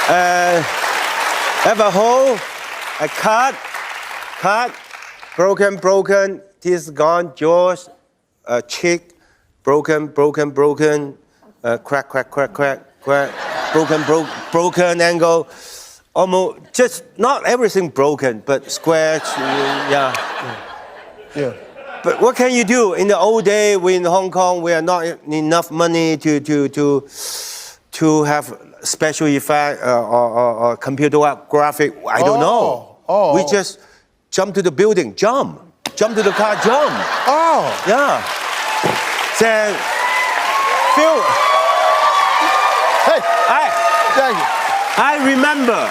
Have a hole, a cut, broken, teeth gone, jaws, cheek, broken, crack, broken angle. Almost, just not everything broken, but scratch, yeah. But what can you do? In the old day, we in Hong Kong, we are not enough money to have special effect or computer graphic. I don't know. We just jump to the building, jump to the car, jump. Yeah. Then, Phil. Hey, thank you. I remember.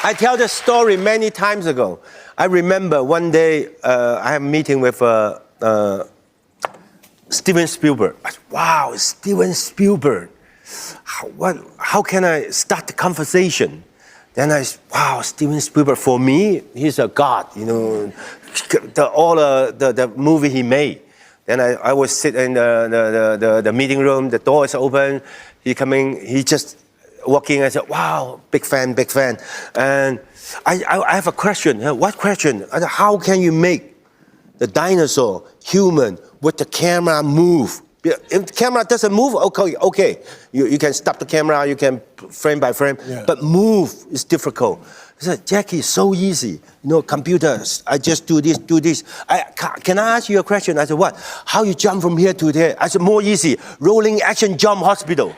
I tell the story many times ago. I remember one day I had a meeting with Steven Spielberg. I said, wow, Steven Spielberg. How can I start the conversation? Then I said, wow, Steven Spielberg, for me, he's a god, you know, all the movie he made. Then I was sitting in the meeting room, the door is open, he just walking, I said, wow, big fan. And I have a question. What question? I said, how can you make the dinosaur human with the camera move? If the camera doesn't move, okay. You can stop the camera, you can frame by frame, but move is difficult. I said, Jackie, so easy. You know, computers, I just do this. Can I ask you a question? I said, what? How you jump from here to there? I said, more easy. Rolling action jump hospital.